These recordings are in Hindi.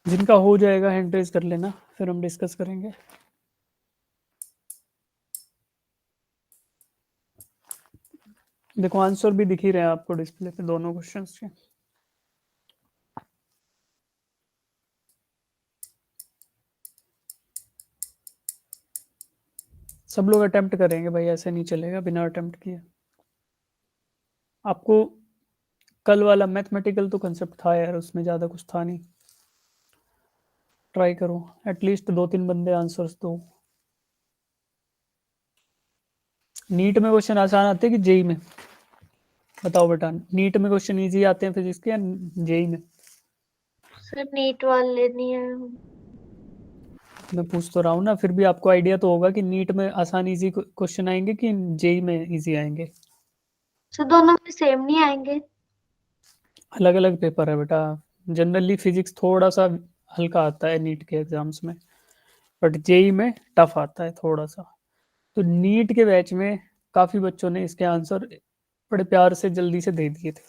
जिनका हो जाएगा हैंड रेज कर लेना, फिर हम डिस्कस करेंगे। देखो आंसर भी दिख ही रहे हैं आपको डिस्प्ले पे दोनों क्वेश्चंस के। सब लोग अटेम्प्ट करेंगे भाई, ऐसे नहीं चलेगा बिना अटेम्प्ट किए। आपको कल वाला मैथमेटिकल तो कंसेप्ट था यार, उसमें ज़्यादा कुछ था नहीं। ट्राई करो, एटलीस्ट 2-3 बंदे आंसर्स दो। नीट में क्वेश्चन आसान आते हैं कि जेई में? बताओ बेटा, नीट में क्वेश्चन इजी आते हैं फिजिक्स के या जेई में? सर नीट वाले नहीं है। मैं पूछ तो रहा हूँ ना, फिर भी आपको आइडिया तो होगा कि नीट में आसान इजी क्वेश्चन आएंगे कि जेई में इजी आएंगे। सर दोनों में सेम नहीं आएंगे? अलग अलग पेपर है बेटा। जनरली फिजिक्स थोड़ा सा हल्का आता है नीट के एग्जाम्स में, बट जेई में टफ आता है थोड़ा सा। तो नीट के बैच में काफ़ी बच्चों ने इसके आंसर बड़े प्यार से जल्दी से दे दिए थे।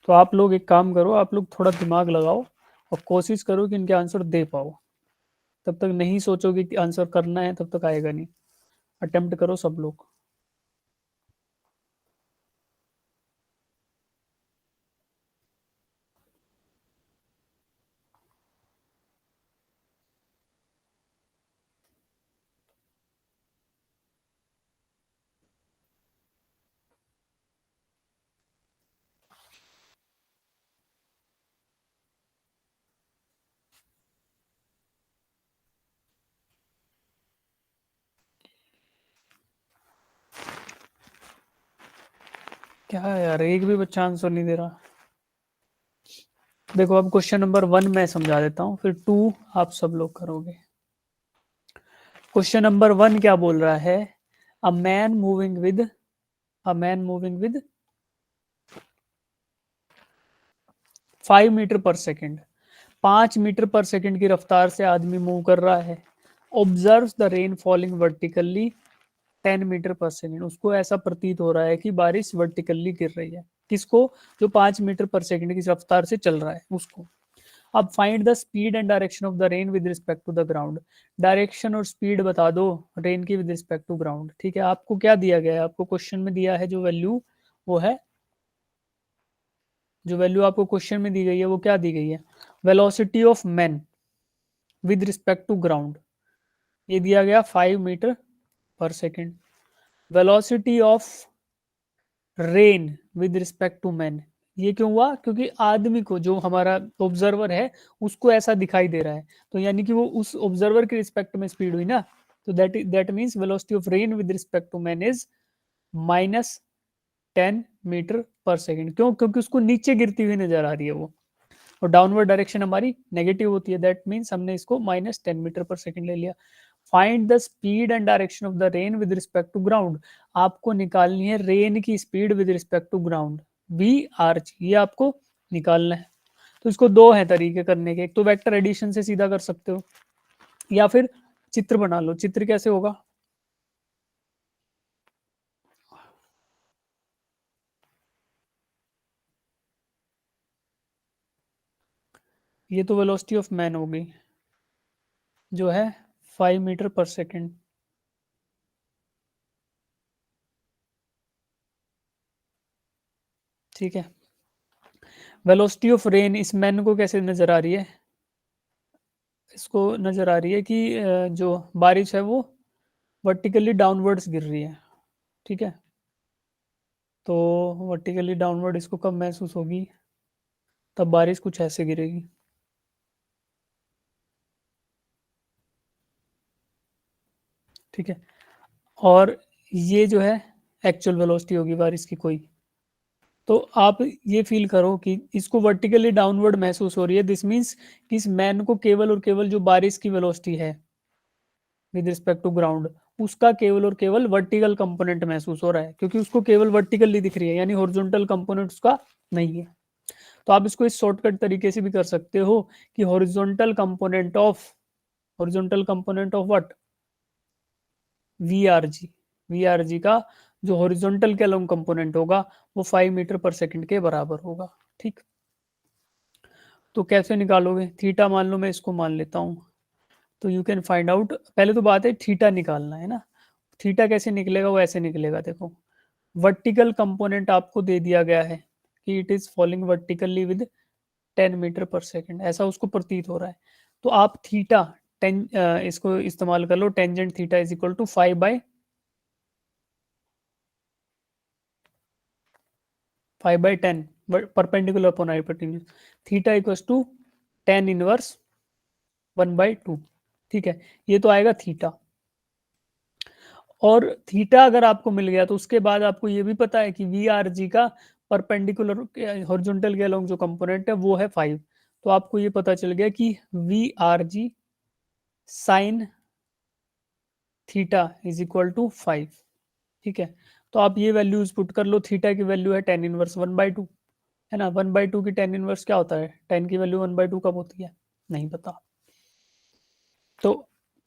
तो आप लोग एक काम करो, आप लोग थोड़ा दिमाग लगाओ और कोशिश करो कि इनके आंसर दे पाओ। तब तक नहीं सोचोगे कि आंसर करना है तब तक आएगा नहीं। अटेम्प्ट करो सब लोग। क्या है यार, एक भी बच्चा आंसर नहीं दे रहा। देखो अब क्वेश्चन नंबर 1 मैं समझा देता हूँ, फिर 2 आप सब लोग करोगे। क्वेश्चन नंबर 1 क्या बोल रहा है? A man moving with a man moving with 5 metre per second, 5 metre per second की रफ्तार से आदमी मूव कर रहा है। Observe the rain falling vertically 10 metre per second. उसको ऐसा प्रतीत हो रहा है कि बारिश वर्टिकली गिर रही है। किसको? जो 5 मीटर पर सेकेंड की रफ्तार से चल रहा है उसको। अब find the speed and direction of the rain with respect to the ground. Direction और स्पीड बता दो रेन की विद रिस्पेक्ट टू ग्राउंड। ठीक है, आपको क्या दिया गया है? आपको क्वेश्चन में दिया है जो वैल्यू, वो है, जो वैल्यू आपको क्वेश्चन में दी गई है वो क्या दी गई है? Velocity of man with respect to ground, ये दिया गया 5 metre per second. Velocity of rain with respect to man, ये क्यों हुआ? क्योंकि आदमी को, जो हमारा ऑब्जर्वर है, उसको ऐसा दिखाई दे रहा है, तो यानी कि वो उस ऑब्जर्वर के रिस्पेक्ट में स्पीड हुई ना। तो that means velocity of rain with respect to man is -10 metre per second. क्यों? क्योंकि उसको नीचे गिरती हुई नजर आ रही है वो, और डाउनवर्ड डायरेक्शन हमारी नेगेटिव होती है। दैट मीन्स हमने इसको -10 मीटर पर सेकेंड ले लिया। Find the speed and direction of the rain with respect to ground. आपको निकालनी है रेन की speed with respect to ground, VRG, ये आपको निकालना है। तो इसको दो हैं तरीके करने के, एक तो वेक्टर एडिशन से सीधा कर सकते हो, या फिर चित्र बना लो। चित्र कैसे होगा? ये तो वेलोसिटी ऑफ मैन हो गई, जो है 5 मीटर पर सेकेंड। ठीक है, वेलोसिटी ऑफ रेन इस मैन को कैसे नजर आ रही है? इसको नजर आ रही है कि जो बारिश है वो वर्टिकली डाउनवर्ड्स गिर रही है। ठीक है, तो वर्टिकली डाउनवर्ड इसको कब महसूस होगी? तब बारिश कुछ ऐसे गिरेगी। ठीक है, और ये जो है एक्चुअल वेलोसिटी होगी बारिश की कोई। तो आप ये फील करो कि इसको वर्टिकली डाउनवर्ड महसूस हो रही है। दिस मीन्स कि इस मैन को केवल और केवल जो बारिश की वेलोसिटी है विद रिस्पेक्ट टू ग्राउंड, उसका केवल और केवल वर्टिकल कंपोनेंट महसूस हो रहा है, क्योंकि उसको केवल वर्टिकली दिख रही है, यानी हॉरिजॉन्टल कंपोनेंट उसका नहीं है। तो आप इसको इस शॉर्टकट तरीके से भी कर सकते हो कि horizontal component of what? VRG। VRG का जो हॉरिजॉन्टल के अलोंग कंपोनेंट होगा वो 5 मीटर पर सेकंड के बराबर होगा। ठीक, तो कैसे निकालोगे? थीटा मान लो मैं इसको मान लेता हूँ, तो यू कैन फाइंड आउट, पहले तो बात है थीटा निकालना है ना। थीटा कैसे निकलेगा? वो ऐसे निकलेगा, देखो वर्टिकल कंपोनेंट आपको दे दिया गया है कि it is falling vertically with 10 metre per second, ऐसा उसको प्रतीत हो रहा है। तो आप थीटा इसको इस्तेमाल कर लो, tangent theta is equal to 5/10 perpendicular upon hypotenuse, theta equals to tan inverse 1/2। ठीक है, ये तो आएगा थीटा। और थीटा अगर आपको मिल गया तो उसके बाद आपको ये भी पता है कि वी आर जी का परपेंडिकुलर हॉरिजॉन्टल के अलोंग जो कंपोनेंट है वो है 5। तो आपको ये पता चल गया कि V R G sine theta is equal to 5। ठीक है, तो आप ये वैल्यूज पुट कर लो। थीटा की वैल्यू है टेन इनवर्स 1/2, है ना। 1/2 की टेन इनवर्स क्या होता है? 10 की वैल्यू 1/2 कब होती है? नहीं पता। तो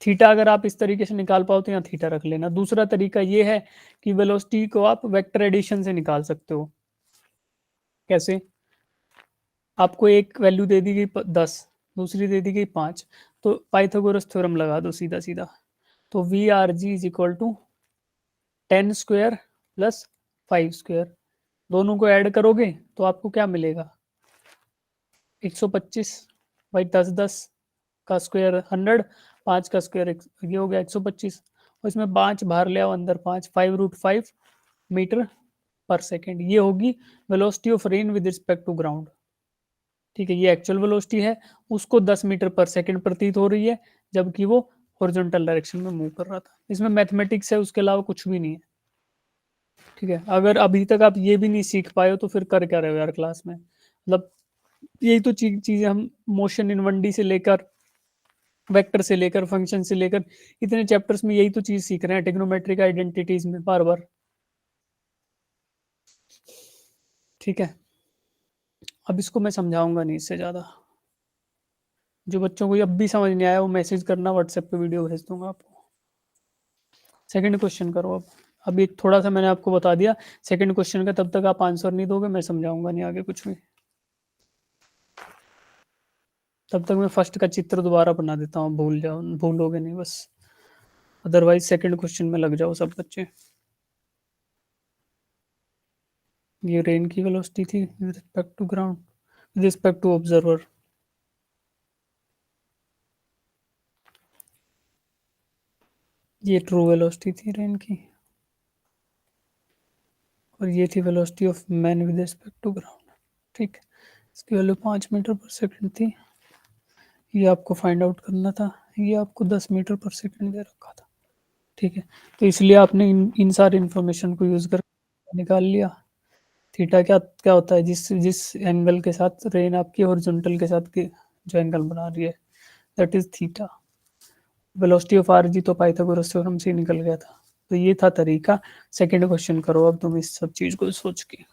थीटा अगर आप इस तरीके से निकाल पाओ तो यहाँ थीटा रख लेना। दूसरा तरीका ये है कि वेलोसिटी को आप वेक्टर एडिशन से निकाल सकते हो। कैसे? आपको एक वैल्यू दे दी गई 10, दूसरी दे दी गई 5, तो पाइथागोरस थ्योरम लगा दो सीधा सीधा। तो V R G is equal to 10 square plus 5 square, दोनों को ऐड करोगे तो आपको क्या मिलेगा? 125 बाई 10 का स्क्वायर 100, 5 का स्क्वायर ये हो गया 125, और इसमें 5 बाहर ले आओ अंदर, 5 मीटर पर सेकेंड, ये होगी velocity of rain with respect to ground. ठीक है, ये एक्चुअल वेलोसिटी है, उसको 10 मीटर पर सेकेंड प्रतीत हो रही है, जबकि वो हॉरिजॉन्टल डायरेक्शन में मूव कर रहा था। इसमें मैथमेटिक्स है, उसके अलावा कुछ भी नहीं है। ठीक है, अगर अभी तक आप ये भी नहीं सीख पाए हो तो फिर कर क्या रहे हो यार क्लास में? मतलब यही तो चीजें हम मोशन इन 1D से लेकर वेक्टर से लेकर फंक्शन से लेकर इतने चैप्टर्स में यही तो चीज सीख रहे हैं, टेक्नोमेट्रिक आइडेंटिटीज में बार बार। ठीक है, अब इसको मैं समझाऊंगा नहीं इससे ज्यादा। जो बच्चों को ये अब भी समझ नहीं आया वो मैसेज करना, व्हाट्सएप पे वीडियो भेज दूंगा आपको। सेकंड क्वेश्चन करो अब। अभी थोड़ा सा मैंने आपको बता दिया सेकंड क्वेश्चन का, तब तक आप आंसर नहीं दोगे मैं समझाऊंगा नहीं आगे कुछ भी। तब तक मैं फर्स्ट का चित्र दोबारा बना देता हूँ, भूलोगे नहीं बस। अदरवाइज सेकंड क्वेश्चन में लग जाओ सब बच्चे। ये रेन की वेलोसिटी थी with respect to ground, with respect to observer. ये ट्रू वेलोसिटी थी रेन की, और ये थी velocity of man with respect to ground. ठीक, इसकी वैल्यू 5 मीटर पर सेकंड थी, ये आपको फाइंड आउट करना था, ये आपको 10 मीटर पर सेकंड दे रखा था। ठीक है, तो इसलिए आपने इन सारी इंफॉर्मेशन को यूज कर निकाल लिया। थीटा क्या क्या होता है? जिस जिस एंगल के साथ रेन आपकी हॉरिजॉन्टल के साथ की जो एंगल बना रही है, that is theta. Velocity of R G तो पाइथागोरस थ्योरम से ही निकल गया था। तो ये था तरीका। सेकंड क्वेश्चन करो अब तुम इस सब चीज को सोच के।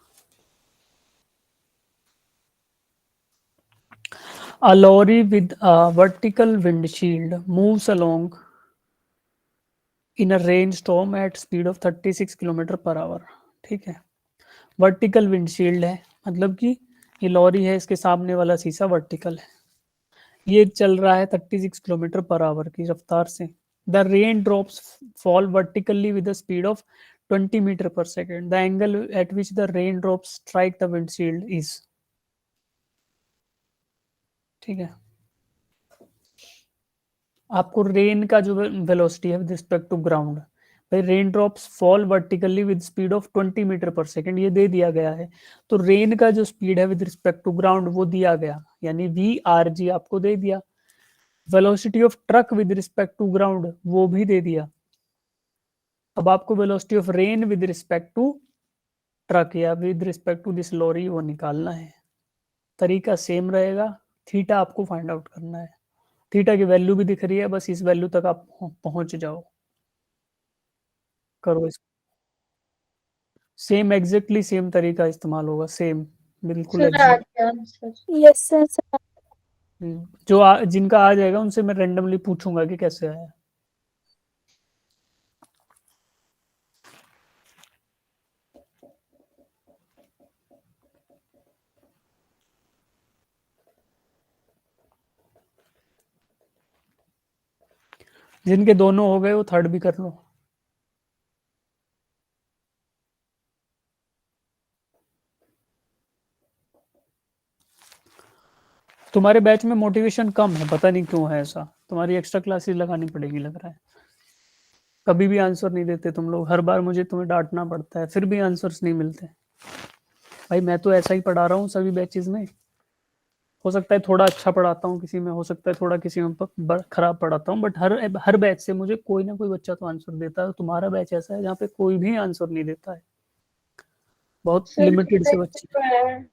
A lorry with a vertical windshield moves along in a rainstorm at speed of 36 kilometre per hour. ठीक है, वर्टिकल विंडशील्ड है, मतलब कि ये लॉरी है, इसके सामने वाला शीशा वर्टिकल है, ये चल रहा है 36 किलोमीटर पर आवर की रफ्तार से। The rain drops fall vertically with the speed of 20 metre per second, the angle at which the rain drops strike the windshield is. ठीक है, आपको रेन का जो वेलोसिटी है विद रिस्पेक्ट टू ग्राउंड, भाई rain drops fall vertically with speed of 20 metre per second, ये दे दिया गया है। तो रेन का जो स्पीड है विद रिस्पेक्ट टू ग्राउंड वो दिया गया, यानी वी आर जी आपको दे दिया। Velocity of truck with respect to ground वो भी दे दिया। अब आपको velocity of rain with respect to truck या with respect to this lorry वो निकालना है। तरीका सेम रहेगा, थीटा आपको फाइंड आउट करना है। थीटा की वैल्यू भी दिख रही है, बस इस वैल्यू तक आप पहुंच जाओ। करो इस सेम एग्जैक्टली सेम तरीका इस्तेमाल होगा, सेम बिल्कुल सर आ एग्जैक्ट। गया आंसर। Yes sir. जिनका आ जाएगा उनसे मैं रेंडमली पूछूंगा कि कैसे आया। जिनके दोनों हो गए वो थर्ड भी कर लो। तुम्हारे बैच में मोटिवेशन कम है, पता नहीं क्यों है ऐसा, तुम्हारी एक्स्ट्रा क्लासेस लगानी पड़ेगी लग रहा है। कभी भी आंसर नहीं देते तुम लोग, हर बार मुझे तुम्हें डांटना पड़ता है, फिर भी आंसर्स नहीं मिलते। भाई मैं तो ऐसा ही पढ़ा रहा हूँ सभी बैचेस में। हो सकता है थोड़ा अच्छा पढ़ाता हूँ किसी में, हो सकता है थोड़ा किसी में खराब पढ़ाता हूँ, बट हर हर बैच से मुझे कोई ना कोई बच्चा तो आंसर देता है। तुम्हारा बैच ऐसा है जहाँ पे कोई भी आंसर नहीं देता है, बहुत सर लिमिटेड से बच्चे,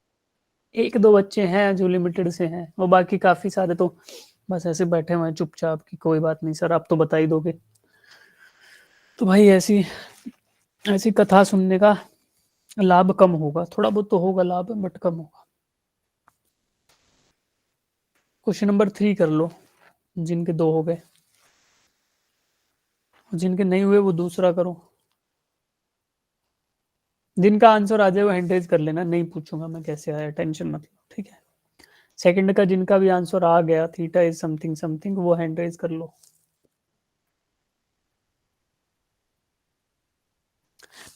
एक दो बच्चे हैं जो लिमिटेड से हैं, वो बाकी काफी सारे तो बस ऐसे बैठे हुए हैं चुपचाप कि कोई बात नहीं सर आप तो बता ही दोगे। तो भाई ऐसी ऐसी कथा सुनने का लाभ कम होगा, थोड़ा बहुत तो होगा लाभ बट कम होगा। क्वेश्चन नंबर 3 कर लो, जिनके 2 हो गए, जिनके नहीं हुए वो दूसरा करो। जिनका आंसर आ जाए वो हैंड रेज कर लेना, नहीं पूछूंगा मैं कैसे आया, टेंशन मत लो, ठीक है। सेकंड का जिनका भी आंसर आ गया थीटा इज समथिंग समथिंग, वो हैंड रेज कर लो।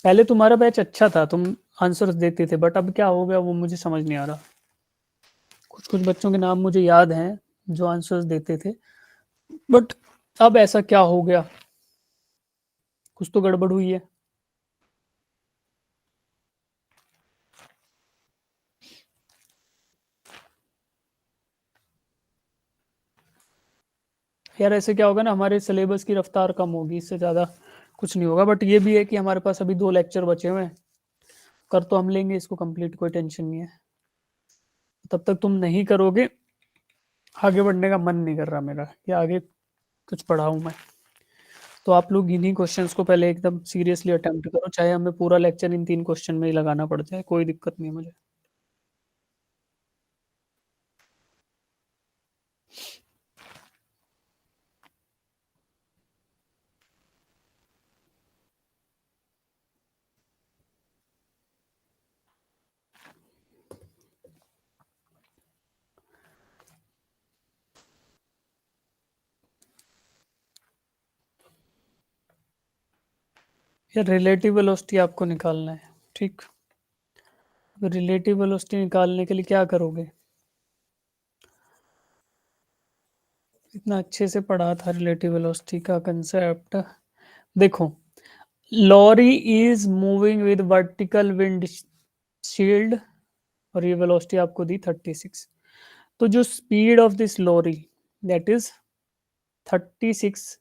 पहले तुम्हारा बैच अच्छा था, तुम आंसर्स देते थे, बट अब क्या हो गया वो मुझे समझ नहीं आ रहा। कुछ कुछ बच्चों के नाम मुझे याद हैं जो आंसर्स देते थे, बट अब ऐसा क्या हो गया, कुछ तो गड़बड़ हुई है। यार ऐसे क्या होगा ना, हमारे सिलेबस की रफ्तार कम होगी, इससे ज़्यादा कुछ नहीं होगा। बट ये भी है कि हमारे पास अभी 2 लेक्चर बचे हुए हैं, कर तो हम लेंगे इसको कंप्लीट, कोई टेंशन नहीं है। तब तक तुम नहीं करोगे, आगे बढ़ने का मन नहीं कर रहा मेरा कि आगे कुछ पढ़ाऊँ मैं। तो आप लोग इन्हीं क्वेश्चंस को पहले एकदम सीरियसली अटेम्प्ट करो, चाहे हमें पूरा लेक्चर इन 3 क्वेश्चन में ही लगाना पड़ जाए, कोई दिक्कत नहीं है मुझे। या रिलेटिव वेलोसिटी आपको निकालना है, ठीक। रिलेटिव वेलोसिटी निकालने के लिए क्या करोगे, इतना अच्छे से पढ़ा था रिलेटिव वेलोसिटी का कंसेप्ट। देखो, lorry is moving with vertical wind shield, और ये वेलोसिटी आपको दी 36। तो जो speed of this lorry that is 36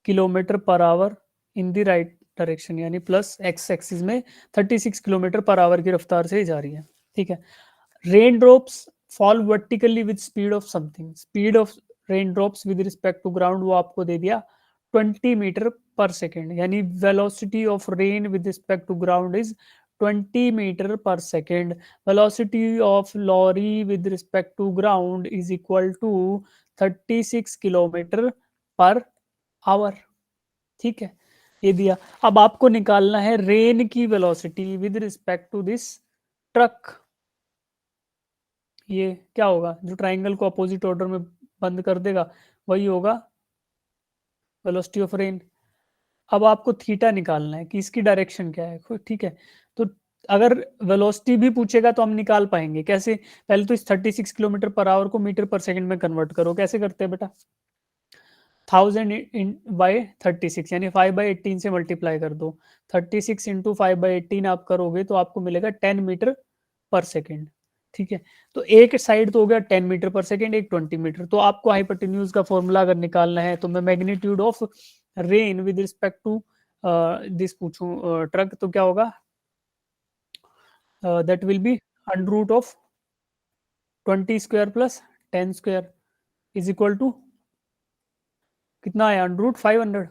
kilometre per hour in the right direction, यानी प्लस एक्स एक्सिस में 36 किलोमीटर पर आवर की रफ्तार से जा रही है, ठीक है। Rain drops fall vertically with speed of something, speed of rain drops with respect to ground वो आपको दे दिया 20 मीटर पर सेकेंड, यानी velocity of rain with respect to ground is 20 metre per second. Velocity of lorry with respect to ground is equal to 36 kilometre per hour, ठीक है। ये दिया। अब आपको निकालना है रेन की velocity with respect to this truck. ये क्या होगा, जो ट्राइंगल को अपोजिट ऑर्डर में बंद कर देगा वही होगा वेलोसिटी ऑफ रेन। अब आपको थीटा निकालना है कि इसकी डायरेक्शन क्या है, ठीक है। तो अगर वेलोसिटी भी पूछेगा तो हम निकाल पाएंगे कैसे, पहले तो इस 36 किलोमीटर पर आवर को मीटर पर सेकंड में कन्वर्ट करो, कैसे करते हैं बेटा, 1000 इन बाई 36, यानी 5/18 से मल्टीप्लाई कर दो। 36 इंटू 5/18 आप करोगे तो आपको मिलेगा 10 मीटर पर सेकेंड, ठीक है। तो एक साइड तो हो गया 10 मीटर पर सेकेंड, एक 20 मीटर। तो आपको हाइपोटेन्यूज का फॉर्मूला अगर निकालना है तो मैं magnitude of rain with respect to this पूछूं ट्रक, तो क्या होगा, that will be under root of 20 square plus 10 square is equal to कितना है, अंडर रूट 500,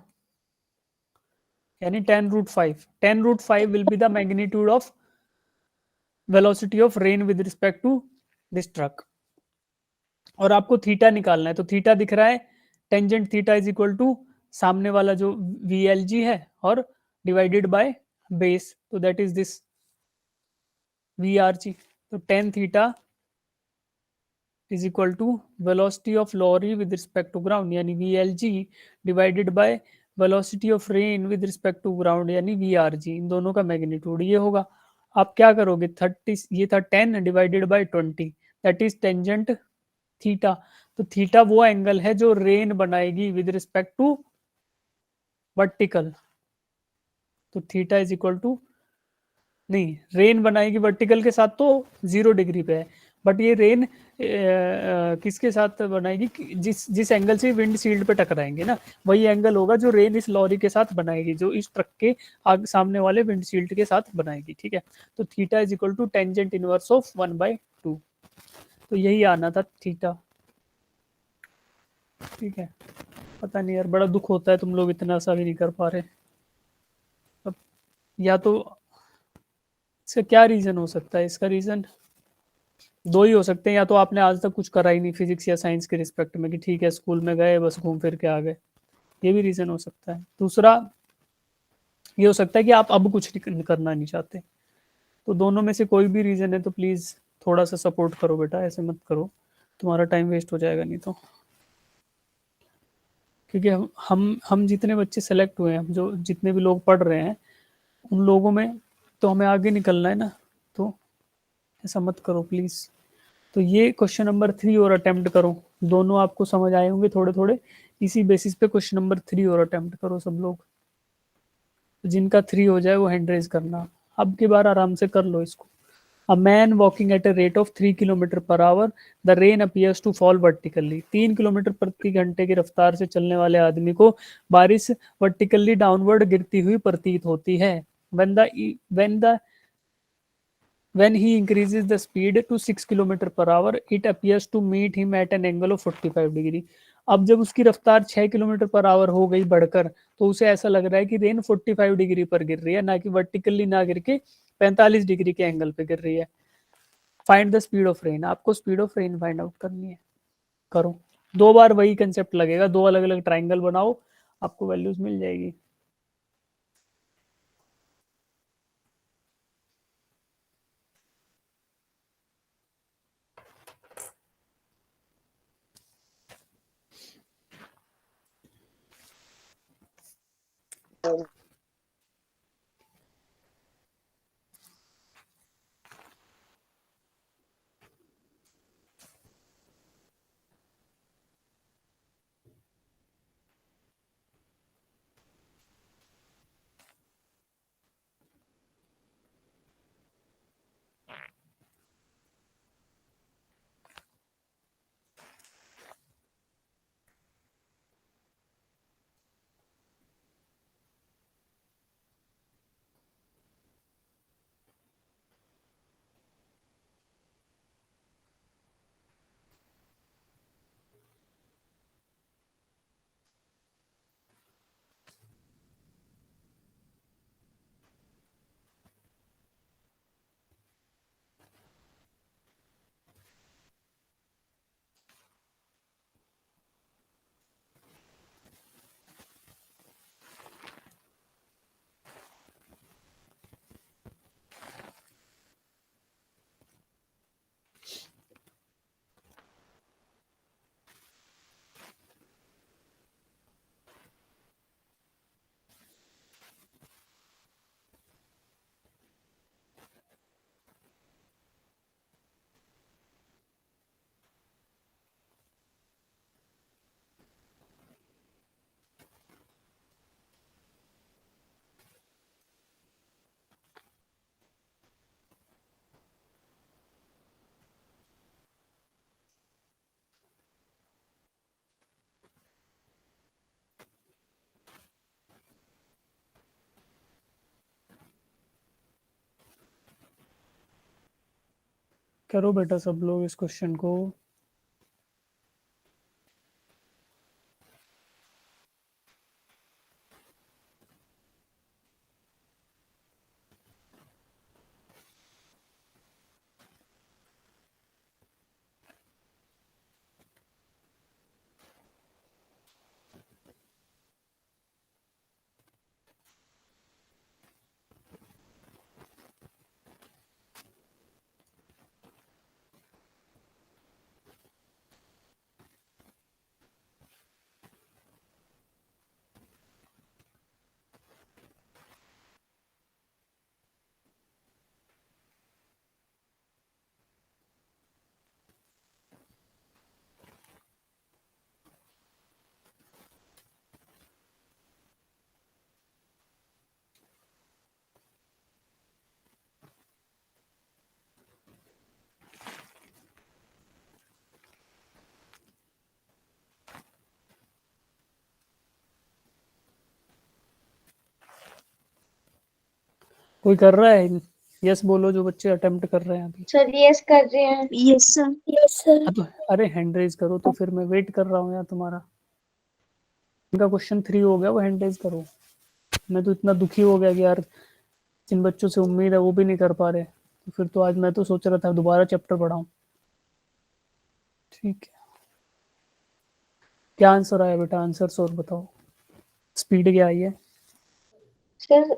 यानी 10√5। 10√5 will be the magnitude of velocity of rain with respect to this truck. और आपको थीटा निकालना है, तो थीटा दिख रहा है, tangent theta is equal to सामने वाला जो VLG है और डिवाइडेड बाय बेस, तो दैट इज दिस VRG। तो tan theta is equal to velocity of lorry with respect to ground यानी VLG divided by velocity of rain with respect to ground यानी VRG, इन दोनों का मैग्नीट्यूड ये होगा। आप क्या करोगे, 30 ये था 10 divided by 20 that is tangent theta. तो थीटा वो एंगल है जो रेन बनाएगी विद रिस्पेक्ट टू वर्टिकल। तो थीटा इज इक्वल टू, नहीं रेन बनाएगी वर्टिकल के साथ तो 0 डिग्री पे है, बट ये रेन किसके साथ बनाएगी, जिस जिस एंगल से विंड शील्ड पे टकराएंगे ना, वही एंगल होगा जो रेन इस लॉरी के साथ बनाएगी, जो इस ट्रक के आगे सामने वाले विंड शील्ड के साथ बनाएगी। ठीक है, तो theta is equal to tangent inverse of 1/2। तो यही आना था थीटा। ठीक है, पता नहीं यार, बड़ा दुख होता है तुम लोग इतना सा भी नहीं कर पा रहे। अब या तो इसका क्या रीजन हो सकता है, इसका रीजन दो ही हो सकते हैं, या तो आपने आज तक कुछ करा ही नहीं फिजिक्स या साइंस के रिस्पेक्ट में कि ठीक है स्कूल में गए बस घूम फिर के आ गए, ये भी रीजन हो सकता है। दूसरा ये हो सकता है कि आप अब कुछ करना नहीं चाहते। तो दोनों में से कोई भी रीजन है तो प्लीज थोड़ा सा सपोर्ट करो बेटा, ऐसे मत करो, तुम्हारा टाइम वेस्ट हो जाएगा नहीं तो। क्योंकि हम जितने बच्चे सेलेक्ट हुए हैं, हम जो जितने भी लोग पढ़ रहे हैं, उन लोगों में तो हमें आगे निकलना है ना, तो ऐसा मत करो प्लीज। तो ये क्वेश्चन नंबर 3 और अटेम्प्ट करो, दोनों आपको समझ आए होंगे थोड़े थोड़े, इसी बेसिस पे क्वेश्चन नंबर 3 और अटेम्प्ट करो सब लोग। जिनका 3 हो जाए वो हैंड रेज करना, अब की बार आराम से कर लो इसको। A man walking at a rate of 3 kilometre per hour, the rain appears to fall vertically. 3 kilometre प्रति घंटे की रफ्तार से चलने वाले आदमी को बारिश वर्टिकली डाउनवर्ड गिरती हुई प्रतीत होती है। when the when the when he increases the speed to 6 kilometre per our it appears to meet him at an angle of 45 degree. अब जब उसकी रफ्तार 6 किलोमीटर पर आवर हो गई बढ़कर, तो उसे ऐसा लग रहा है कि रेन 45 डिग्री पर गिर रही है, ना कि वर्टिकली ना गिर के 45 डिग्री के एंगल पे गिर रही है। Find the speed of rain, आपको speed of rain find out करनी है। करो, 2 बार वही कंसेप्ट लगेगा, 2 अलग अलग ट्राइंगल बनाओ, आपको वैल्यूज मिल जाएगी। करो बेटा सब लोग इस क्वेश्चन को। कोई कर रहा है? यस बोलो जो बच्चे अटेम्प्ट कर रहे हैं अभी। सर यस कर रहे हैं। Yes sir. Yes sir. हाँ तो अरे हैंड रेज करो, तो फिर मैं वेट कर रहा हूँ यार तुम्हारा। इनका क्वेश्चन 3 हो गया, वो हैंड रेज करो। मैं तो इतना दुखी हो गया कि यार जिन बच्चों से उम्मीद है वो भी नहीं कर पा रहे, तो फिर तो आज मैं तो सोच रहा था दोबारा चैप्टर पढ़ाऊं। ठीक है, क्या आंसर आया बेटा? आंसर और बताओ, स्पीड क्या आई है? सर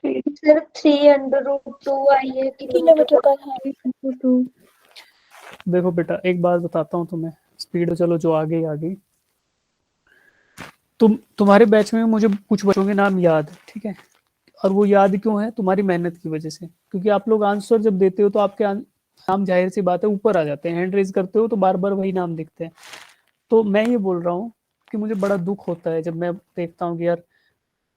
सर 3√2 आई है किलोमीटर पर हावर। देखो बेटा एक बात बताता हूँ तुम्हें, स्पीड चलो जो आ गई आ गई। तुम्हारे बैच में मुझे कुछ बच्चों के नाम याद है, ठीक है? और वो याद क्यों है? तुम्हारी मेहनत की वजह से, क्योंकि आप लोग आंसर जब देते हो तो आपके नाम जाहिर सी बात है ऊपर आ जाते हैं, हैंड रेज करते हो तो बार बार वही नाम दिखते हैं। तो मैं ये बोल रहा हूँ कि मुझे बड़ा दुख होता है जब मैं देखता हूँ कि यार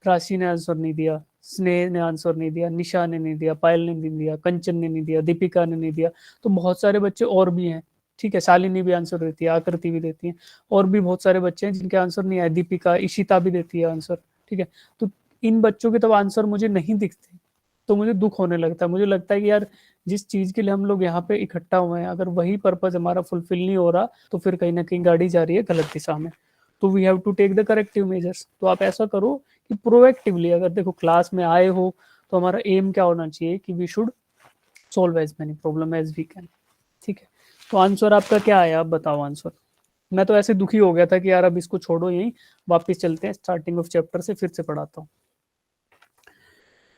राशि ने आंसर नहीं दिया, स्नेह ने आंसर नहीं दिया, निशा ने नहीं दिया, पायल ने नहीं दिया, कंचन ने नहीं दिया, दीपिका ने नहीं दिया। तो बहुत सारे बच्चे और भी हैं, ठीक है? शालिनी भी आंसर देती है, आकृति भी देती है, और भी बहुत सारे बच्चे हैं जिनके आंसर नहीं आए, दीपिका, इशिता भी देती है आंसर, ठीक है? तो इन बच्चों के तब आंसर मुझे नहीं दिखते, तो मुझे दुख होने लगता है। मुझे लगता है कि यार जिस चीज के लिए हम लोग यहाँ पे इकट्ठा हुए हैं, अगर वही पर्पज हमारा फुलफिल नहीं हो रहा, तो फिर कहीं ना कहीं गाड़ी जा रही है गलत दिशा में। तो we have to take the corrective measures. तो आप ऐसा करो कि प्रोएक्टिवली, अगर देखो क्लास में आए हो तो हमारा एम क्या होना चाहिए कि we should solve as many problem as we can, ठीक है? तो आंसर आपका क्या आया? आप बताओ आंसर। मैं तो ऐसे दुखी हो गया था कि यार अब इसको छोड़ो, यहीं वापस चलते हैं स्टार्टिंग ऑफ चैप्टर से, फिर से पढ़ाता हूँ।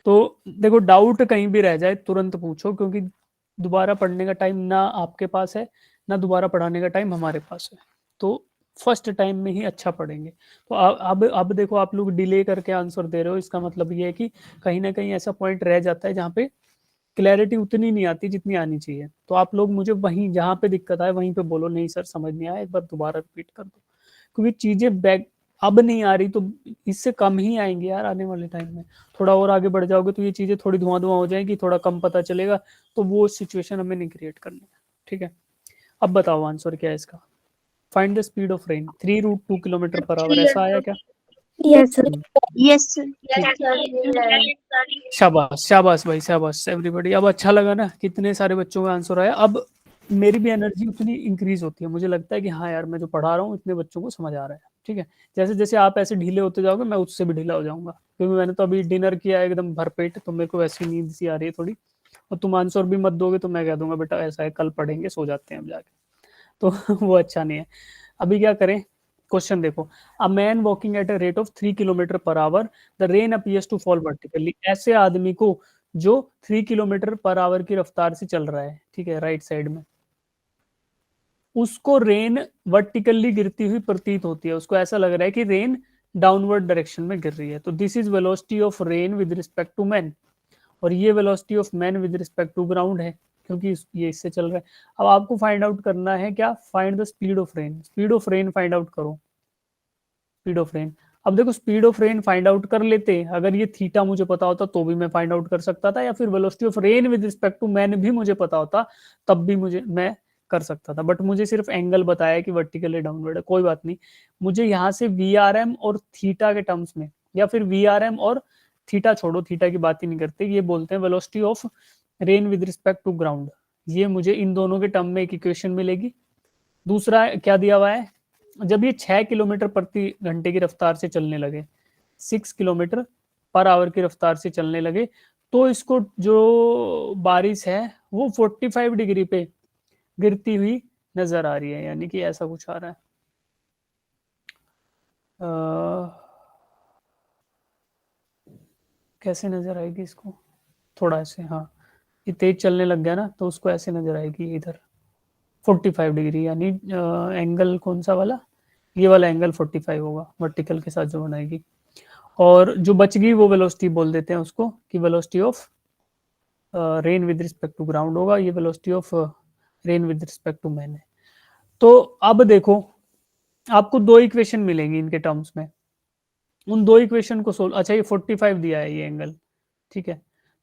तो देखो डाउट कहीं भी रह जाए तुरंत पूछो, क्योंकि दोबारा पढ़ने का टाइम ना आपके पास है, ना दोबारा पढ़ाने का टाइम हमारे पास है। तो फर्स्ट टाइम में ही अच्छा पढ़ेंगे। तो अब देखो आप लोग डिले करके आंसर दे रहे हो, इसका मतलब ये है कि कहीं ना कहीं ऐसा पॉइंट रह जाता है जहाँ पे क्लैरिटी उतनी नहीं आती जितनी आनी चाहिए। तो आप लोग मुझे वहीं जहाँ पे दिक्कत आए वहीं पे बोलो, नहीं सर समझ नहीं आया, एक बार दोबारा रिपीट कर दो। क्योंकि चीजें बैक अब नहीं आ रही तो इससे कम ही आएंगे यार आने वाले टाइम में। थोड़ा और आगे बढ़ जाओगे तो ये चीजें थोड़ी धुआं धुआं हो जाएंगी, थोड़ा कम पता चलेगा, तो वो सिचुएशन हमें नहीं क्रिएट करनी है, ठीक है? अब बताओ आंसर क्या है इसका। Find the speed of rain 3√2 kilometre per our, ऐसा आया क्या? Yes sir. Yes sir. शाबाश शाबाश भाई शाबाश एवरीबॉडी। अब अच्छा लगा ना, कितने सारे बच्चों का आंसर आया। अब मेरी भी एनर्जी उतनी इंक्रीज होती है, मुझे लगता है कि हाँ यार मैं जो पढ़ा रहा हूँ इतने बच्चों को समझ आ रहा है, ठीक है? जैसे जैसे आप ऐसे ढीले होते जाओगे मैं उससे भी ढीला हो जाऊंगा, क्योंकि मैंने तो अभी डिनर किया है एकदम भरपेट, तो मेरे को वैसी नींद सी आ रही है थोड़ी। और तुम आंसर भी मत दोगे तो मैं कह दूंगा बेटा ऐसा है कल पढ़ेंगे, सो जाते हैं हम जाके। तो वो अच्छा नहीं है। अभी क्या करें? क्वेश्चन देखो, a man walking at a rate of 3 kilometre per hour, the rain appears to fall vertically. ऐसे आदमी को जो 3 किलोमीटर पर आवर की रफ्तार से चल रहा है, ठीक है, राइट साइड में, उसको रेन वर्टिकली गिरती हुई प्रतीत होती है। उसको ऐसा लग रहा है कि रेन डाउनवर्ड डायरेक्शन में गिर रही है। तो this is velocity of rain with respect to man, और ये velocity of man with respect to ground है, क्योंकि ये इससे चल रहा है। अब आपको फाइंड आउट करना है क्या? Find the speed of rain. Speed of rain find out करो, स्पीड ऑफ रेन। अब देखो speed of rain find out कर लेते, अगर ये थीटा मुझे पता होता तो भी मैं फाइंड आउट कर सकता था, या फिर velocity of rain with respect to man भी मुझे पता होता तब भी मुझे मैं कर सकता था। बट मुझे सिर्फ एंगल बताया कि वर्टिकली डाउनवर्ड है, कोई बात नहीं। मुझे यहाँ से वी आर एम और थीटा के टर्म्स में, या फिर वी आर एम और थीटा छोड़ो, थीटा की बात ही नहीं करते, ये बोलते हैं velocity of rain with respect to ground. ये मुझे इन दोनों के टर्म में एक इक्वेशन मिलेगी। दूसरा क्या दिया हुआ है? जब ये 6 किलोमीटर प्रति घंटे की रफ्तार से चलने लगे, 6 किलोमीटर पर आवर की रफ्तार से चलने लगे, तो इसको जो बारिश है वो 45 डिग्री पे गिरती हुई नजर आ रही है, यानी कि ऐसा कुछ आ रहा है। कैसे नजर आएगी इसको? थोड़ा ऐसे, हाँ, ये तेज चलने लग गया ना, तो उसको ऐसे नजर आएगी इधर 45 डिग्री, यानी एंगल कौन सा वाला? ये वाला एंगल 45 होगा वर्टिकल के साथ जो बनाएगी। और जो बच गई वो वेलोसिटी बोल देते हैं उसको कि velocity of rain with respect to ground होगा, ये velocity of rain with respect to man है। तो अब देखो आपको दो इक्वेशन मिलेंगी इनके टर्म्स में, उन दो इक्वेशन को सोल्व। अच्छा ये 45 दिया है ये एंगल, ठीक है?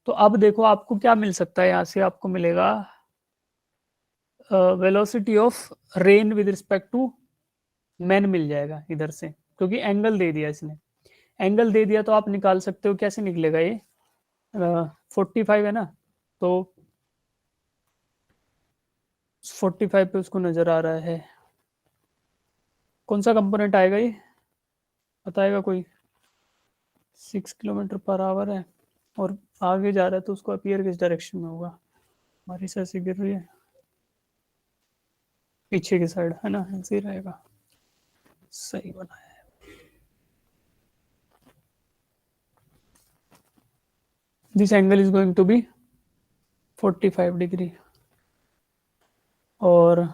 तो अब देखो आपको क्या मिल सकता है, यहाँ से आपको मिलेगा velocity of rain with respect to man मिल जाएगा इधर से, क्योंकि एंगल दे दिया इसने। एंगल दे दिया तो आप निकाल सकते हो, कैसे निकलेगा ये 45 है ना, तो 45 पे उसको नजर आ रहा है, कौन सा कंपोनेंट आएगा ये बताएगा कोई? 6 किलोमीटर पर आवर है और आगे जा रहा है, तो उसको अपीयर किस डायरेक्शन में होगा? बारिश ऐसे गिर रही है, पीछे की साइड है ना, ऐसे ही रहेगा। सही बनाया है। This angle is going to be 45 degree और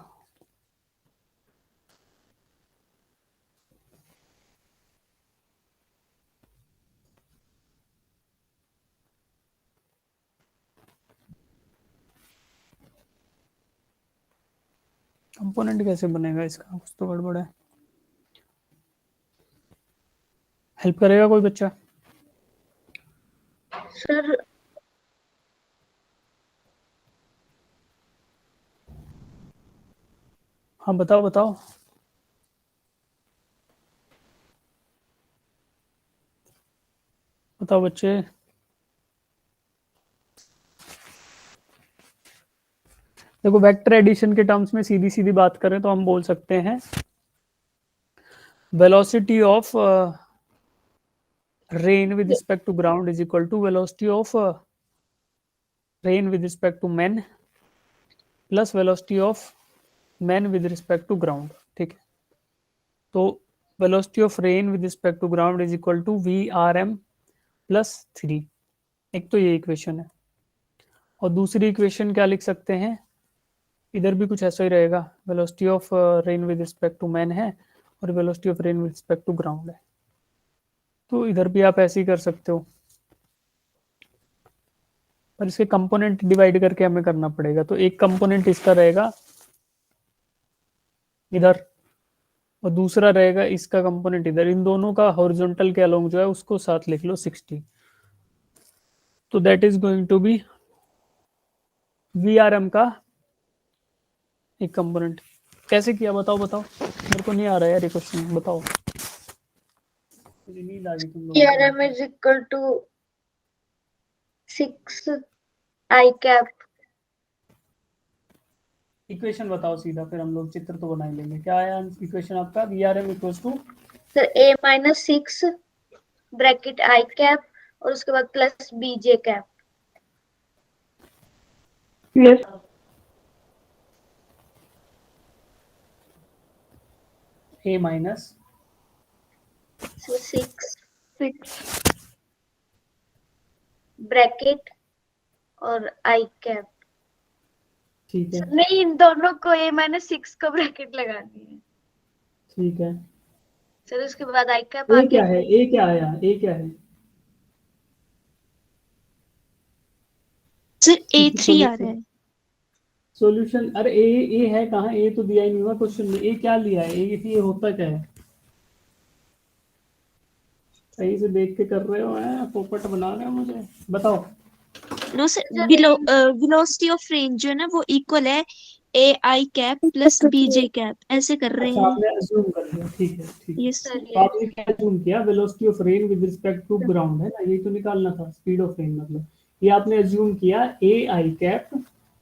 कंपोनेंट कैसे बनेगा इसका, कुछ तो गड़बड़ है। हेल्प करेगा कोई बच्चा? सर हाँ बताओ बताओ। बताओ बच्चे। देखो वेक्टर एडिशन के टर्म्स में सीधी सीधी बात करें तो हम बोल सकते हैं velocity of rain with respect to ground is equal to velocity of rain with respect to man plus velocity of man with respect to ground. ठीक है, तो velocity of rain with respect to ground is equal to VRM plus 3। एक तो ये इक्वेशन है, और दूसरी इक्वेशन क्या लिख सकते हैं, इधर भी कुछ ऐसा ही रहेगा, velocity of rain with respect to man है और velocity of rain with respect to ground है, तो इधर भी आप ऐसे ही कर सकते हो, पर इसके कंपोनेंट डिवाइड करके हमें करना पड़ेगा। तो एक कंपोनेंट इसका रहेगा इधर और दूसरा रहेगा इसका कंपोनेंट इधर, इन दोनों का हॉरिजॉन्टल के अलोंग जो है उसको साथ लिख लो 60, तो that is going to be VRM का एक कंपोनेंट। कैसे किया बताओ बताओ, मेरे को नहीं आ रहा है यार ये क्वेश्चन, बताओ। मुझे नींद आ गई तुम लोगों को। ERM is equal to 6 I cap। Equation बताओ सीधा, फिर हम लोग चित्र तो बना ही लेंगे। क्या आया इक्वेशन आपका? VRM equals to sir A minus 6 bracket I cap और उसके बाद plus BJ cap। Yes A minus 6 6 bracket और I cap। ठीक है नहीं, इन दोनों को A minus 6 का ब्रैकेट लगानी है ठीक है। सर, उसके बाद I cap ए आगे। क्या है? ए क्या आया? ए क्या है? सर A3 आ रहा है। सॉल्यूशन, अरे ए है कहाँ? ए तो दिया ही नहीं हुआ क्वेश्चन में। ए क्या लिया है? ए होता क्या है? सही से देख के कर रहे हो, हैं पोपट बना रहे हो मुझे, बताओ। No sir, velocity of range जो है ना वो इक्वल है AI cap plus BJ cap, ऐसे कर रहे अच्छा हैं। आपने अज्यूम कर लिया, ठीक है ठीक है। यस सर तो आपने क्या अज्यूम किया? Velocity of rain with respect to ground है ना, यही तो निकालना था, स्पीड ऑफ रेन मतलब। ये आपने अज्यूम किया AI cap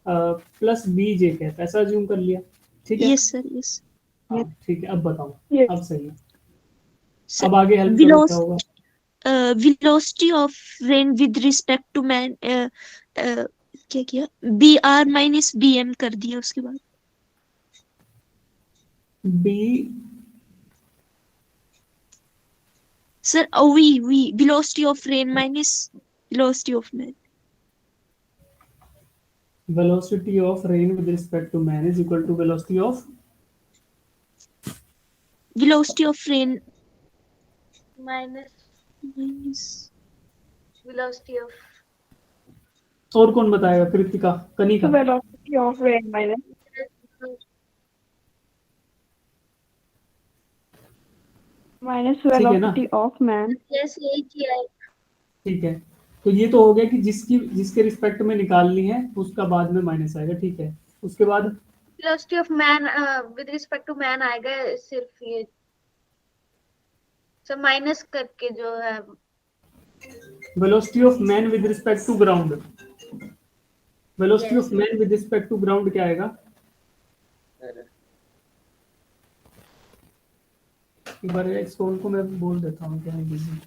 plus BJ cap, ऐसा अज्यूम कर लिया, ठीक है। Yes sir yes. हाँ ठीक है, अब बताओ। अब सही है, सर अब आगे हेल्प करो, क्या होगा? Velocity of rain with respect to man क्या किया, BR माइनस BM कर दिया उसके बाद। B sir V velocity of rain minus velocity of man. velocity of rain with respect to man is equal to velocity of velocity of rain minus minus velocity of और कौन बताएगा? Kritika, Kanika. Velocity of rain minus ठीक है ना? Velocity of man. यस, यही किया है। ठीक है, तो ये तो हो गया कि जिसके रिस्पेक्ट में निकालनी है उसका बाद में माइनस आएगा, ठीक है। उसके बाद velocity of man with respect to man आएगा सिर्फ ये। सर माइनस करके जो है velocity of man with respect to ground, velocity Yes. Of man with respect to ground क्या आएगा? एक बार इसको उनको मैं बोल देता हूँ क्या है बिजी।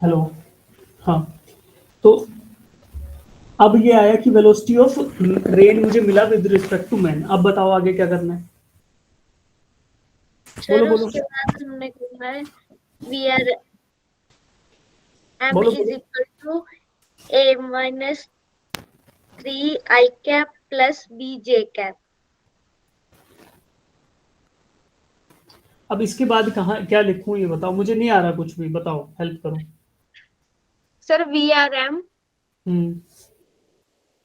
हेलो, हाँ, तो अब ये आया कि वेलोसिटी ऑफ रेन मुझे मिला विद रिस्पेक्ट टू मैन। अब बताओ आगे क्या करना है? बोलो सर बोलो उसके बाद हमने करना है वी आर एम बोलो इज बोलो। Equal to A minus 3 I cap plus B J cap. अब इसके बाद कहाँ क्या लिखूं ये बताओ, मुझे नहीं आ रहा कुछ भी, बताओ हेल्प करो। Sir v are m hmm,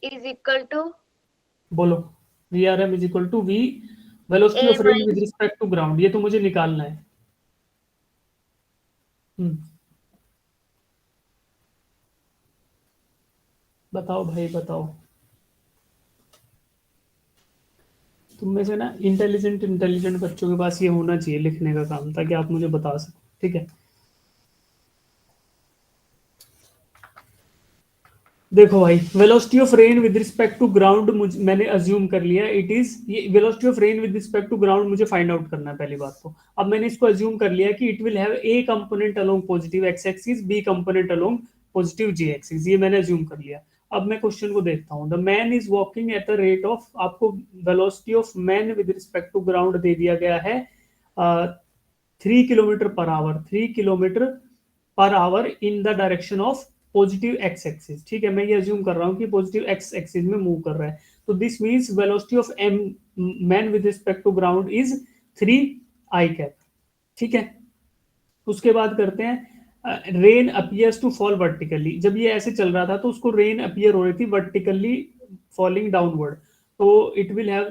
is equal to बोलो। V are m is equal to v velocity a of rain with minus respect to ground, ये तो मुझे निकालना है। हम्म, बताओ भाई बताओ। तुम में से ना इंटेलिजेंट बच्चों के पास ये होना चाहिए लिखने का काम, ताकि आप मुझे बता सको, ठीक है? देखो भाई, velocity of rain with respect to ground मैंने अज्यूम कर लिया इट इज, ये velocity of rain with respect to ground मुझे फाइंड आउट करना है पहली बात तो। अब मैंने इसको अज्यूम कर लिया कि it will have A component along positive x axis, B component along positive G axis, ये मैंने अज्यूम कर लिया। अब मैं क्वेश्चन को देखता हूँ। The man is walking at the rate of, आपको velocity of man with respect to ground दे दिया गया है 3 kilometre per hour, 3 kilometre per hour in the direction of positive x axis, ठीक है? मैं ये अज्यूम कर रहा हूँ कि पॉजिटिव एक्स एक्सिस में मूव कर रहा है, तो this means velocity of m man with respect to ground is 3 I cap, ठीक है? उसके बाद करते हैं rain appears to fall vertically. जब ये ऐसे चल रहा था तो उसको रेन अपीयर हो रही थी वर्टिकली फॉलिंग डाउनवर्ड, तो it will have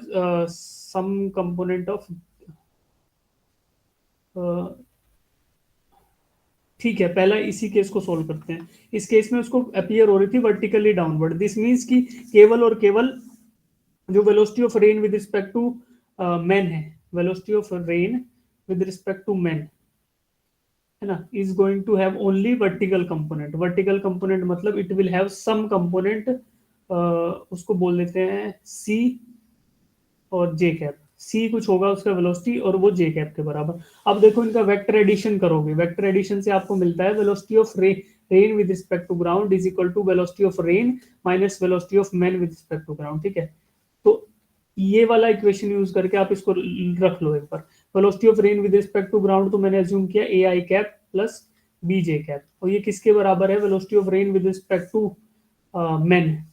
some component of, ठीक है, पहला इसी केस को सोल्व करते हैं। इस केस में उसको अपीयर हो रही थी वर्टिकली डाउनवर्ड, दिस मींस कि केवल और केवल जो velocity of rain with respect to man है, velocity of rain with respect to man, है ना, is going to have only vertical component. Vertical component मतलब it will have some component, उसको बोल देते हैं सी और जे कैप। सी कुछ होगा उसका वेलोसिटी और वो जे कैप के बराबर। अब देखो इनका वेक्टर एडिशन करोगे, वेक्टर एडिशन से आपको मिलता है velocity of rain with respect to ground is equal to velocity of rain minus velocity of man with respect to ground, ठीक है? तो ये वाला इक्वेशन यूज करके आप इसको रख लो एक बार। Velocity of rain with respect to ground तो मैंने अज्यूम किया a i cap plus B J cap, और ये किसके बराबर है? Velocity of rain with respect to man.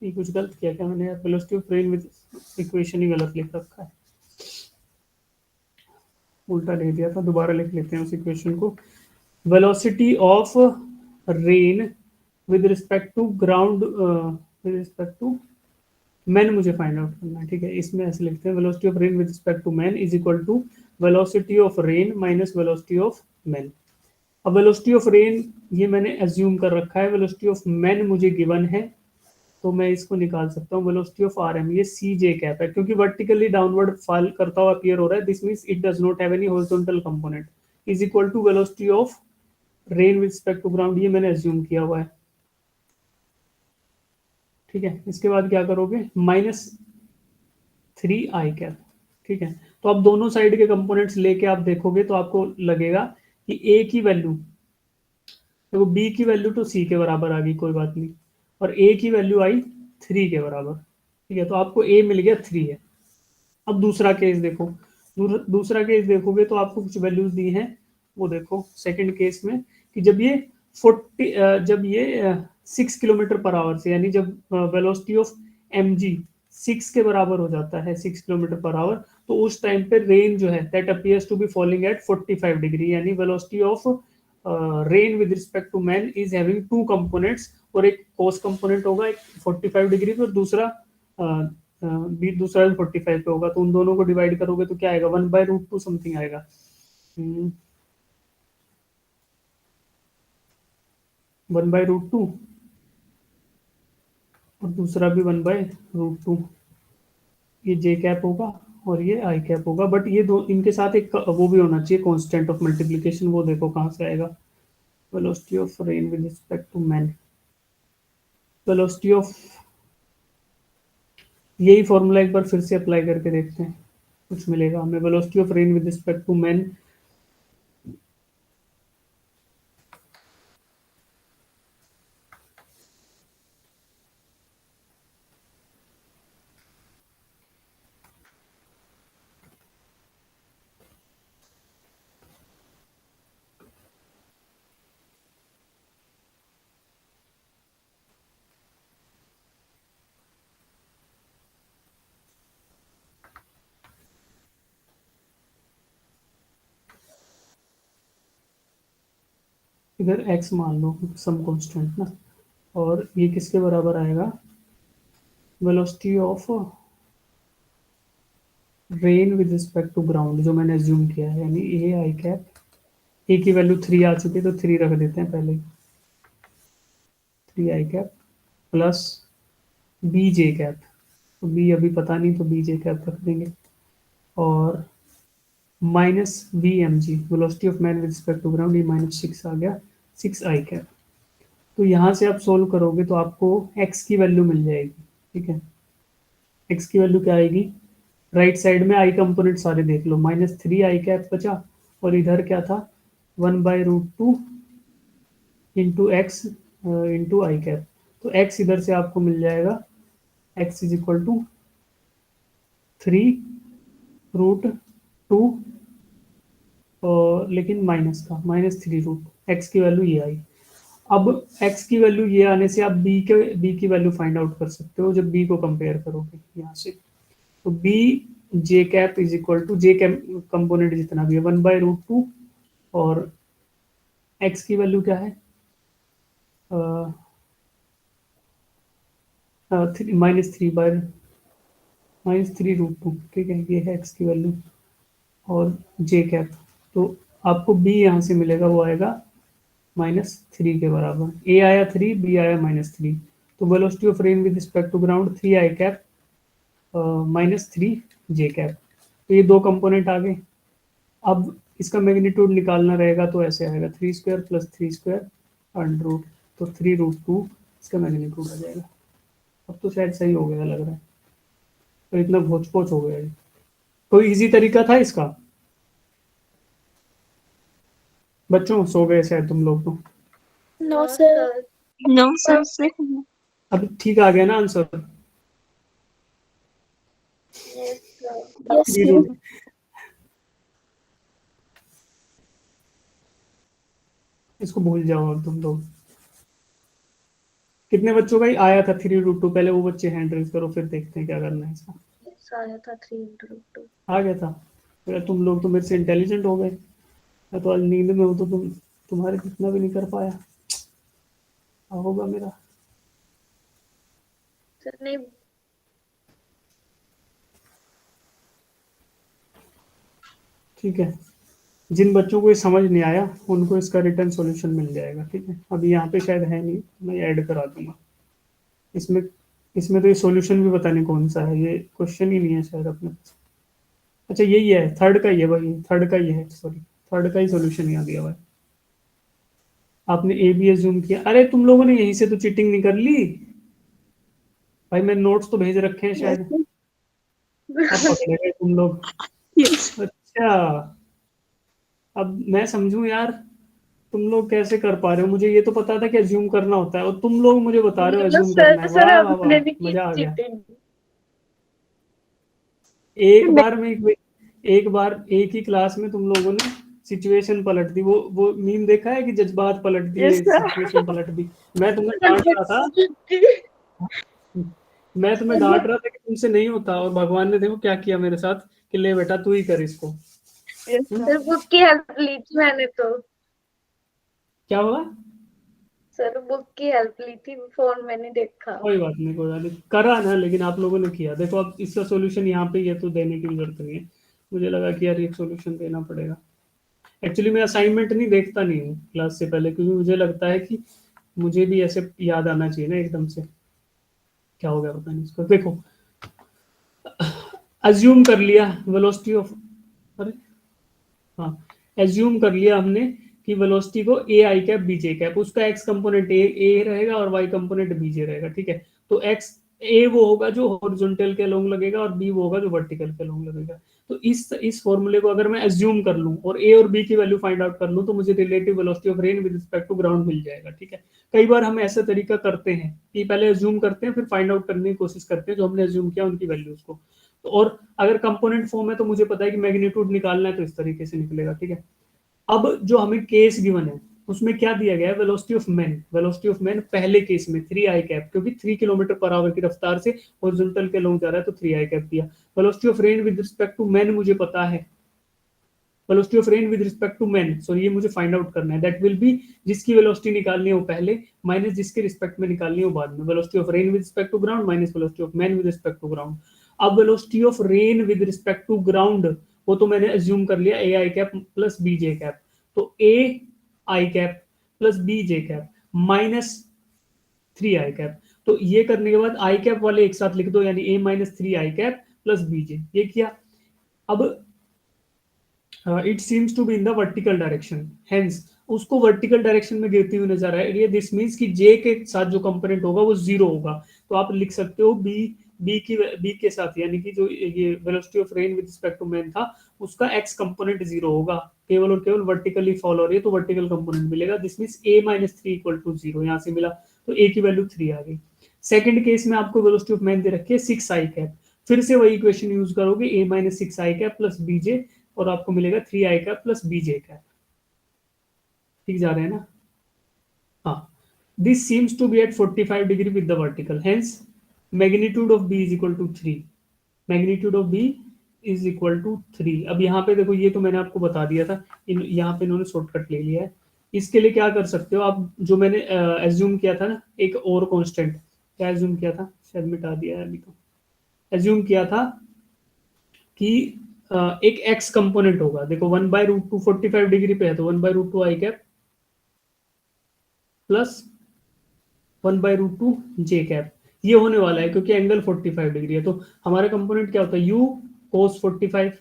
ये कुछ गलत किया क्या मैंने यार? Velocity of rain with, equation ही गलत लिख रखा है, उल्टा लिख दिया था, दोबारा लिख लेते हैं उस इक्वेशन को। Velocity of rain with respect to ground with respect to man मुझे फाइंड आउट करना है, ठीक है? इसमें ऐसे लिखते हैं velocity of rain with respect to man is equal to velocity of rain minus velocity of man. अब वेलोसिटी ऑफ रेन ये मैंने एज्यूम कर रखा है, वेलोसिटी ऑफ मैन मुझे गिवन है, तो मैं इसको निकाल सकता हूँ। वेलोसिटी ऑफ आर एम ये सी जे कैप है, क्योंकि वर्टिकली डाउनवर्ड फॉल करता हुआ अपीयर हो रहा है, this means it does not have any horizontal component, is equal to velocity of rain with respect to ground, ये मैंने एज्यूम किया हुआ है, ठीक है? इसके बाद क्या करोगे? -3 आई कैप, ठीक है? तो अब दोनों साइड के कंपोनेंट्स लेके आप देखोगे तो आपको लगेगा कि ए की वैल्यू, देखो बी की वैल्यू तो सी के बराबर आ गई, कोई बात नहीं, और ए की वैल्यू आई 3 के बराबर, ठीक है? तो आपको ए मिल गया 3 है। अब दूसरा केस देखो, दूसरा केस देखोगे तो आपको कुछ वैल्यूज दी हैं, वो देखो सेकंड केस में कि जब ये 6 किलोमीटर पर आवर से, यानी जब वेलोसिटी ऑफ एम जी 6 के बराबर हो जाता है, 6 किलोमीटर पर आवर, तो उस टाइम पे रेन जो है that appears to be falling at 45 degree, यानी velocity of rain with respect to man is having two components, और एक कोस कंपोनेंट होगा एक 45 डिग्री पे और दूसरा भी दूसरा 45 पे होगा, तो उन दोनों को डिवाइड करोगे तो क्या आएगा 1/√2 समथिंग आएगा। 1/√2 और दूसरा भी 1/√2, ये जे कैप होगा और ये आई कैप होगा, बट ये दो इनके साथ एक वो भी होना चाहिए कांस्टेंट ऑफ मल्टीप्लिकेशन, वो देखो कहाँ से आएगा, velocity of rain with respect to man, velocity of, यही फॉर्मूला एक बार फिर से अप्लाई करके देखते हैं कुछ मिलेगा हमें। Velocity of rain with respect to man इधर x मान लो सम कांस्टेंट ना, और ये किसके बराबर आएगा, velocity of rain with respect to ground जो मैंने एज्यूम किया है, यानी ए आई कैप, ए की वैल्यू 3 आ चुकी है तो 3 रख देते हैं पहले, 3 आई cap plus B J cap, तो बी अभी पता नहीं तो बी जे कैप रख देंगे, और minus V M G velocity of man with respect to ground, ये -6 आ गया, 6 आई कैप। तो यहाँ से आप सोल्व करोगे तो आपको x की वैल्यू मिल जाएगी, ठीक है, x की वैल्यू क्या आएगी, राइट साइड में आई कंपोनेंट सारे देख लो, -3 आई कैप बचा, और इधर क्या था 1/√2 इंटू एक्स इंटू आई कैप, तो x इधर से आपको मिल जाएगा x इज इक्वल टू 3√2, लेकिन माइनस का -3 x की वैल्यू ये आई। अब x की वैल्यू ये आने से आप b की वैल्यू फाइंड आउट कर सकते हो जब b को कंपेयर करोगे यहाँ से, तो b J cap is equal to J cap component जितना भी है 1/√2, और x की वैल्यू क्या है -3/√2, ठीक है, ये है x की वैल्यू और जे कैप, तो आपको b यहाँ से मिलेगा वो आएगा -3 के बराबर, a आया 3, b आया -3, तो velocity of rain with respect to ground 3 I cap -3 J cap, तो ये दो कंपोनेंट आ गए। अब इसका मैग्नीट्यूड निकालना रहेगा तो ऐसे आएगा 3² + 3² अंडर, तो 3√2 इसका मैग्नीट्यूड आ जाएगा। अब तो शायद सही हो गया लग रहा है, तो इतना घोच पोच हो गया। कोई इजी तरीका था इसका? बच्चों सो गए शायद तुम लोग तो। No sir, no sir. अब ठीक आ गया ना आंसर? Yes sir. इसको भूल जाओ अब तुम लोग। कितने बच्चों का ही आया था 3√2? पहले वो बच्चे हैंड रेज करो, फिर देखते हैं क्या करना है इसका। आया था 3/√2 आ गया था? फिर तुम लोग तो मेरे से इंटेलिजेंट हो गए, मैं तो आज नींद में हूँ तो तुम्हारे जितना भी नहीं कर पाया। क्या होगा मेरा? सर नहीं, ठीक है, जिन बच्चों को ये समझ नहीं आया उनको इसका रिटर्न सॉल्यूशन मिल जाएगा, ठीक है। अभी यहाँ पे शायद है नहीं, मैं ऐड करा दूंगा इसमें। इसमें तो ये सॉल्यूशन भी पता नहीं कौन सा है, ये क्वेश्चन ही नहीं है शायद अपने पास। अच्छा यही है, थर्ड का ही है भाई, थर्ड का ही है, सॉरी थर्ड का ही सॉल्यूशन यहाँ दिया हुआ है। आपने ए बी एज्यूम किया, अरे तुम लोगों ने यहीं से तो चीटिंग नहीं कर ली भाई, मैं नोट्स तो भेज रखे हैं शायद, अब पकड़े गए तुम लोग। अच्छा अब मैं समझूं यार, तुम लोग कैसे कर पा रहे हो, मुझे ये तो पता था कि एज्यूम करना होता है, और तुम लोग मुझे बता रहे हो एज्यूम करना है। वाह वाह वाह, मजा आ गया। एक बार एक ही क्लास में तुम लोगों ने सिचुएशन पलट दी, वो मीम देखा है कि जज्बात पलट दिए, सिचुएशन पलट दी। मैं तुम्हें डांट रहा था कि तुमसे नहीं होता, और भगवान ने देखो क्या किया मेरे साथ, कि ले बेटा तू ही कर इसको। सर बुक की हेल्प ली थी मैंने तो। क्या हुआ? सर बुक की हेल्प ली थी, फोन में नहीं देखा। कोई बात नहीं, कोई बात नहीं, करा ना, लेकिन आप लोगों ने किया। देखो अब इसका सॉल्यूशन यहाँ पे ये तो देने की जरूरत नहीं है। मुझे लगा कि यार एक सॉल्यूशन देना पड़ेगा। एक्चुअली मैं असाइनमेंट नहीं देखता नहीं हूँ क्लास से पहले, क्योंकि मुझे लगता है कि मुझे भी ऐसे याद आना चाहिए ना एकदम से। क्या हो गया पता नहीं इसको। देखो अज्यूम कर लिया वेलोसिटी ऑफ, अरे हाँ, एज्यूम कर लिया हमने कि वेलोसिटी को ए i cap B J cap, उसका एक्स कंपोनेंट ए रहेगा और वाई कंपोनेंट बी जे रहेगा, ठीक है। तो एक्स ए वो होगा जो हॉरिजॉन्टल के अलोंग लगेगा और बी वो होगा जो वर्टिकल के अलोंग लगेगा। तो इस फॉर्मूले को अगर मैं एज्यूम कर लूं और ए और बी की वैल्यू फाइंड आउट कर लूं तो मुझे relative velocity of rain with respect to ground मिल जाएगा, ठीक है। कई बार हम ऐसा तरीका करते हैं कि पहले एज्यूम करते हैं फिर फाइंड आउट करने की कोशिश करते हैं जो हमने एज्यूम किया उनकी वैल्यूज को। तो और अगर कंपोनेंट फॉर्म है तो मुझे पता है कि मैग्नीट्यूड निकालना है तो इस तरीके से निकलेगा, ठीक है। अब जो हमें केस गिवन है उसमें क्या दिया गया है, velocity of man. Velocity of man पहले केस में 3 आई कैप, क्योंकि 3 किलोमीटर पर आवर की रफ्तार से हॉरिजॉन्टल के लॉन्ग जा रहा है तो 3 आई कैप दिया। Velocity of rain with respect to man मुझे पता है, velocity of rain with respect to man, so ये मुझे फाइंड आउट करना है। दैट विल बी, जिसकी वेलोसिटी निकालनी हो पहले माइनस जिसके रिस्पेक्ट में निकालनी हो बाद में। Velocity of rain with respect to ground minus velocity of man with respect to ground. अब velocity of rain with respect to ground वो तो मैंने एज्यूम कर लिया a i cap plus B J cap, तो a i cap plus B J cap minus 3 I cap. तो ये करने के बाद आई कैप वाले एक साथ लिख दो, यानी A minus 3 I cap plus B J, ये किया। अब it seems to be in the vertical direction, hence उसको वर्टिकल डायरेक्शन में गिरती हुई नजर आ रही है। दिस मींस कि जे के साथ जो कंपोनेंट होगा वो जीरो होगा, तो आप लिख सकते हो बी के साथ, यानी कि जो ये velocity of rain with respect to man था उसका एक्स कंपोनेंट जीरो होगा, केवल और केवल वर्टिकली फॉल हो रही है तो वर्टिकल कंपोनेंट मिलेगा। This means a minus 3 equal to 0, यहाँ से मिला तो ए की वैल्यू 3 आ गई। सेकंड केस में आपको वेलोसिटी ऑफ मैन दे रखी है 6 आई कैप, फिर से वही इक्वेशन यूज करोगे a minus 6 i cap plus b j और आपको मिलेगा 3 आई कैप प्लस बीजे कैप, ठीक जा रहे हैं ना। हाँ, this seems to be at 45 degree with the vertical, hence magnitude of b is equal to 3, magnitude of b is equal to 3। अब यहाँ पे देखो ये तो मैंने आपको बता दिया था, यहाँ पे इन्होंने शॉर्टकट ले लिया है। इसके लिए क्या कर सकते हो आप, जो मैंने एज्यूम किया था ना एक और कांस्टेंट, क्या एज्यूम किया था, शायद मिटा दिया है अभी, तो एज्यूम किया था कि एक एक्स कंपोनेंट होगा। देखो 1/√2 45 डिग्री पे है तो 1/√2 आई कैप प्लस 1/√2 जे कैप, ये होने वाला है क्योंकि एंगल 45 डिग्री है। तो हमारा कंपोनेंट क्या होता है, u cos 45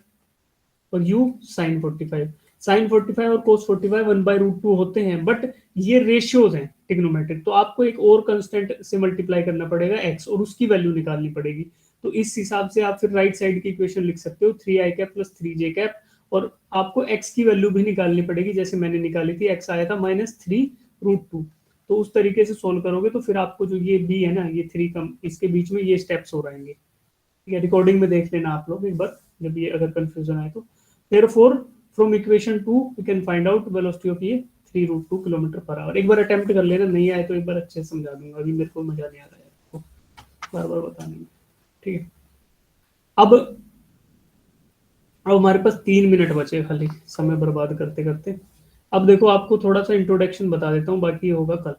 और u sin 45। sin 45 और cos 45 1/√2 होते हैं, बट ये रेशियोज हैं ट्रिग्नोमेट्रिक, तो आपको एक और कांस्टेंट से मल्टीप्लाई करना पड़ेगा x और उसकी वैल्यू निकालनी पड़ेगी। तो इस हिसाब से आप फिर राइट साइड की इक्वेशन लिख सकते हो 3 आई कैप प्लस 3 जे कैप, और आपको x की वैल्यू भी निकालनी पड़ेगी, जैसे मैंने निकाली थी, x आया था -3√2। तो उस तरीके से सोल्व करोगे तो फिर आपको जो ये b है ना, ये 3 कम इसके बीच में ये स्टेप्स हो रहेंगे, ठीक है। रिकॉर्डिंग में देख लेना आप लोग एक बार जब ये अगर कंफ्यूजन आए तो। therefore from equation 2 we can find out velocity of ये 3√2 किलोमीटर पर आवर। एक बार अटेम्प्ट कर लेना, नहीं आए तो एक बार अच्छे से समझा दूंगा, अभी मेरे को मजा नहीं आ रहा है आपको बार बार बताने में, ठीक है। अब हमारे पास 3 मिनट बचे खाली समय बर्बाद करते करते। अब देखो आपको थोड़ा सा इंट्रोडक्शन बता देता हूँ, बाकी होगा कल।